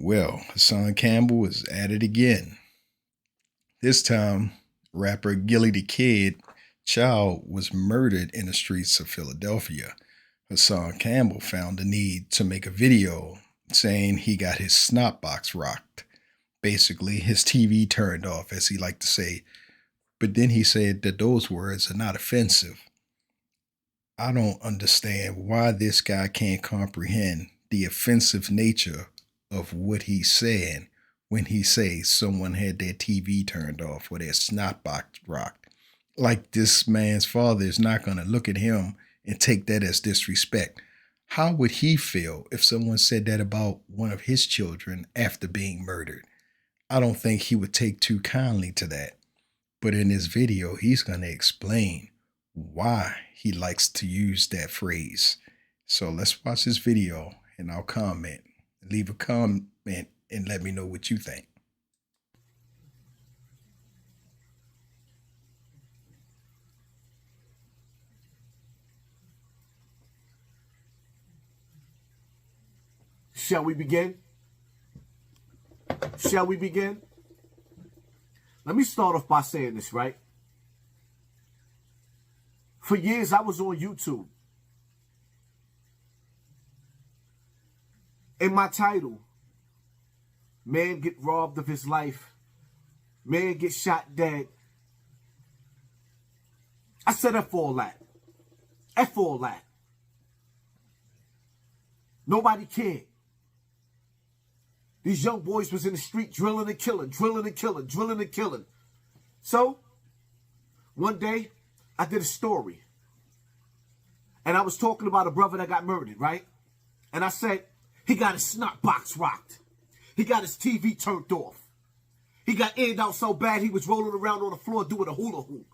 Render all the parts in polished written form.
Well, Hassan Campbell is at it again. This time, rapper Gillie the Kid child was murdered in the streets of Philadelphia. Hassan Campbell found the need to make a video saying he got his snot box rocked. Basically, his TV turned off, as he liked to say. But then he said that those words are not offensive. I don't understand why this guy can't comprehend the offensive nature of what he's saying when he says someone had their TV turned off or their snot box rocked. Like this man's father is not going to look at him and take that as disrespect. How would he feel if someone said that about one of his children after being murdered? I don't think he would take too kindly to that. But in this video, he's going to explain why he likes to use that phrase. So let's watch this video and I'll comment. Leave a comment and let me know what you think. Shall we begin? Shall we begin? Let me start off by saying this, right? For years, I was on YouTube. In my title, man get robbed of his life, man get shot dead. I said F all that. F all that. Nobody cared. These young boys was in the street drilling and killing, drilling and killing, drilling and killing. So, one day, I did a story. And I was talking about a brother that got murdered, right? And I said, he got his snot box rocked. He got his TV turned off. He got aired out so bad he was rolling around on the floor doing a hula hoop.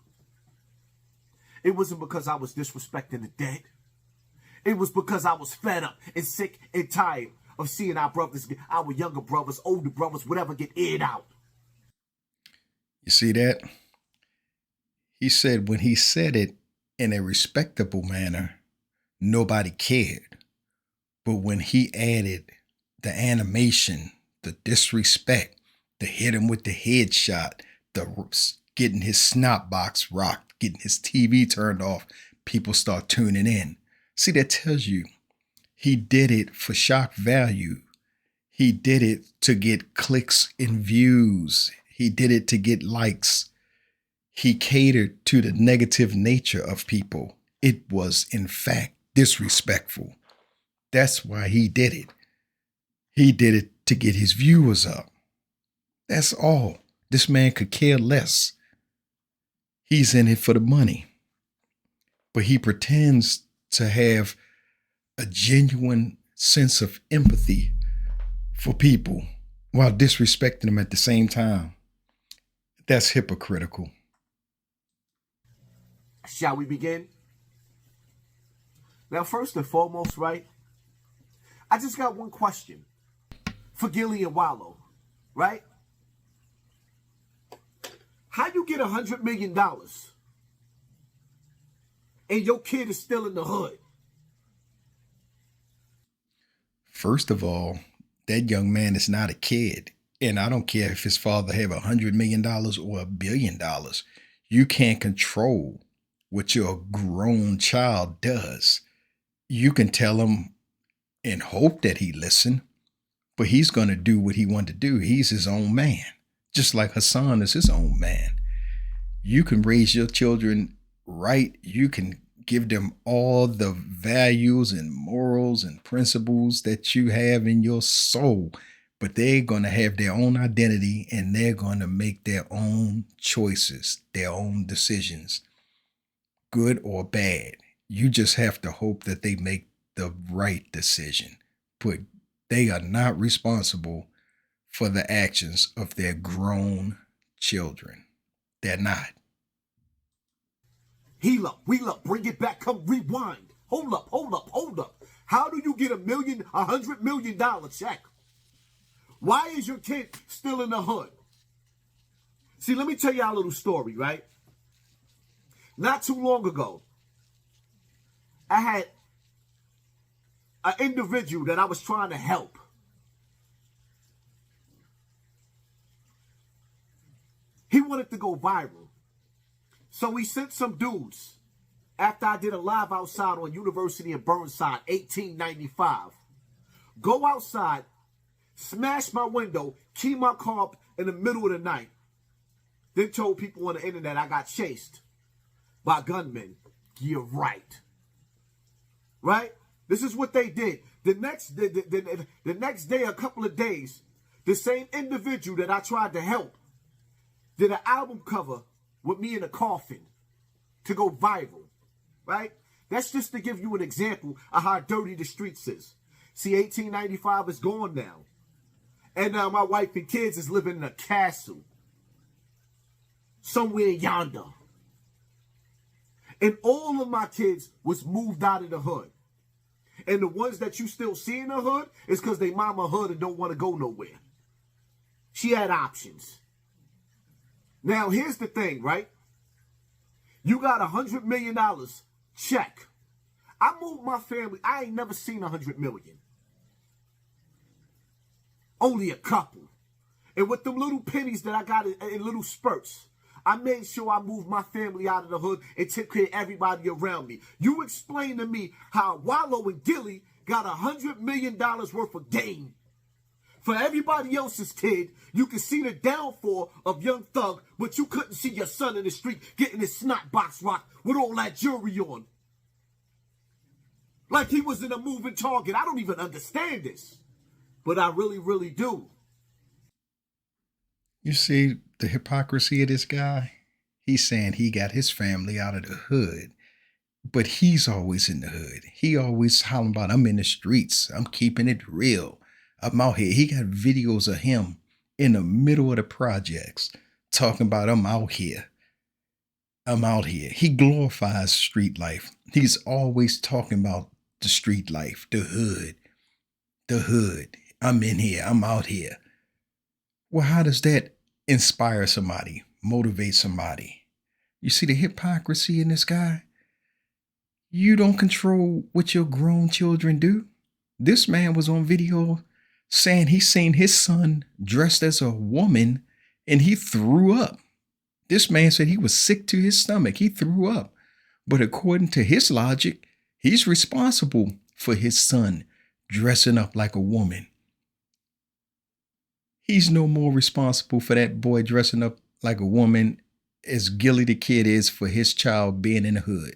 It wasn't because I was disrespecting the dead. It was because I was fed up and sick and tired of seeing our brothers, our younger brothers, older brothers, whatever, get aired out. You see that? He said when he said it in a respectable manner, nobody cared. But when he added the animation, the disrespect, the hit him with the headshot, the getting his snot box rocked, getting his TV turned off, people start tuning in. See, that tells you he did it for shock value. He did it to get clicks and views. He did it to get likes. He catered to the negative nature of people. It was, in fact, disrespectful. That's why he did it. He did it to get his viewers up. That's all. This man could care less. He's in it for the money. But he pretends to have a genuine sense of empathy for people while disrespecting them at the same time. That's hypocritical. Shall we begin? Now, first and foremost, right? I just got one question for Gillie and Wallow, right? How you get $100 million and your kid is still in the hood? First of all, that young man is not a kid. And I don't care if his father have $100 million or $1 billion. You can't control what your grown child does. You can tell him and hope that he listen, but he's going to do what he wants to do. He's his own man, just like Hassan is his own man. You can raise your children right. You can give them all the values and morals and principles that you have in your soul, but they're going to have their own identity and they're going to make their own choices, their own decisions, good or bad. You just have to hope that they make the right decision, but they are not responsible for the actions of their grown children. They're not. Heal up, wheel up, bring it back, come rewind. Hold up, hold up, hold up. How do you get $100 million check? Why is your kid still in the hood? See, let me tell you a little story, right? Not too long ago, I had an individual that I was trying to help. He wanted to go viral. So he sent some dudes after I did a live outside on University in Burnside, 1895. Go outside, smash my window, key my car up in the middle of the night. Then told people on the internet I got chased by gunmen. You're right. Right? This is what they did. The next day, a couple of days, the same individual that I tried to help did an album cover with me in a coffin to go viral. Right? That's just to give you an example of how dirty the streets is. See, 1895 is gone now. And now my wife and kids is living in a castle somewhere yonder. And all of my kids was moved out of the hood. And the ones that you still see in the hood is because they mama hood and don't want to go nowhere. She had options. Now, here's the thing, right? You got $100 million, check. I moved my family. I ain't never seen $100 million. Only a couple. And with them little pennies that I got in little spurts, I made sure I moved my family out of the hood and took care of everybody around me. You explain to me how Wallow and Gillie got $100 million worth of gain. For everybody else's kid, you can see the downfall of Young Thug, but you couldn't see your son in the street getting his snot box rocked with all that jewelry on. Like he was in a moving target. I don't even understand this. But I really, really do. You see the hypocrisy of this guy? He's saying he got his family out of the hood, but he's always in the hood. He always hollering about, I'm in the streets. I'm keeping it real. I'm out here. He got videos of him in the middle of the projects talking about, I'm out here. I'm out here. He glorifies street life. He's always talking about the street life, the hood, the hood. I'm in here. I'm out here. Well, how does that inspire somebody, motivate somebody? You see the hypocrisy in this guy? You don't control what your grown children do. This man was on video saying he seen his son dressed as a woman and he threw up. This man said he was sick to his stomach. He threw up. But according to his logic, he's responsible for his son dressing up like a woman. He's no more responsible for that boy dressing up like a woman as Gillie the kid is for his child being in the hood.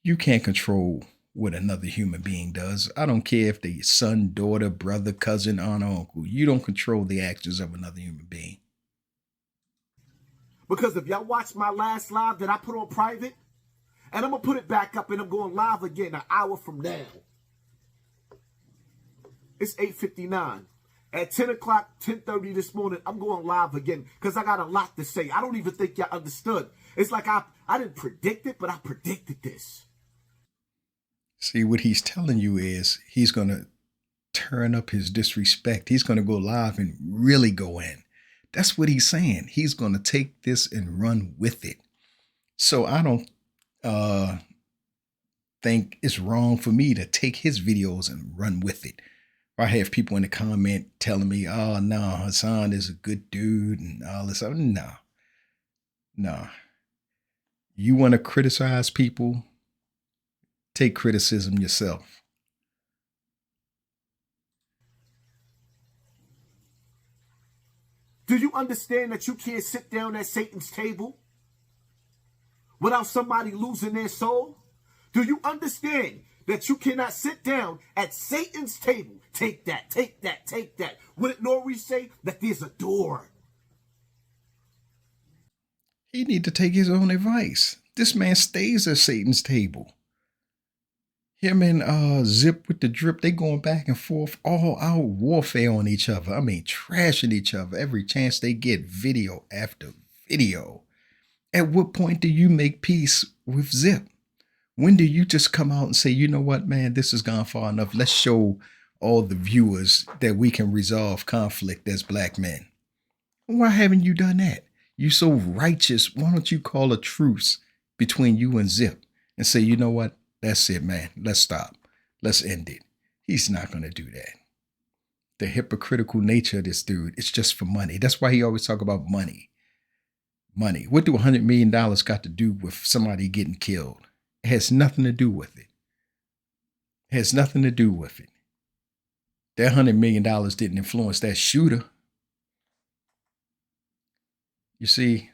You can't control what another human being does. I don't care if they're son, daughter, brother, cousin, aunt, or uncle. You don't control the actions of another human being. Because if y'all watch my last live that I put on private, and I'm going to put it back up and I'm going live again an hour from now. It's 8:59. At 10 o'clock, 10:30 this morning, I'm going live again because I got a lot to say. I don't even think y'all understood. It's like I didn't predict it, but I predicted this. See, what he's telling you is he's going to turn up his disrespect. He's going to go live and really go in. That's what he's saying. He's going to take this and run with it. So I don't think it's wrong for me to take his videos and run with it. I have people in the comment telling me, oh, no, Hassan is a good dude and all this. No. You want to criticize people? Take criticism yourself. Do you understand that you can't sit down at Satan's table without somebody losing their soul? Do you understand that you cannot sit down at Satan's table? Take that, take that, take that. What did Nori say? That there's a door. He need to take his own advice. This man stays at Satan's table. Him and Zip with the Drip, they going back and forth, all out warfare on each other. I mean, trashing each other every chance they get, video after video. At what point do you make peace with Zip? When do you just come out and say, you know what, man, this has gone far enough. Let's show all the viewers that we can resolve conflict as black men. Why haven't you done that? You so righteous. Why don't you call a truce between you and Zip and say, you know what? That's it, man. Let's stop. Let's end it. He's not going to do that. the hypocritical nature of this dude. It's just for money. That's why he always talk about money. Money. What do $100 million got to do with somebody getting killed? It has nothing to do with it. It has nothing to do with it. That $100 million didn't influence that shooter. You see,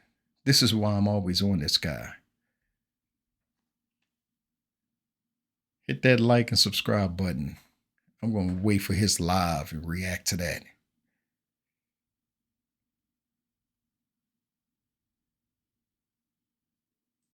this is why I'm always on this guy. Hit that like and subscribe button. I'm going to wait for his live and react to that.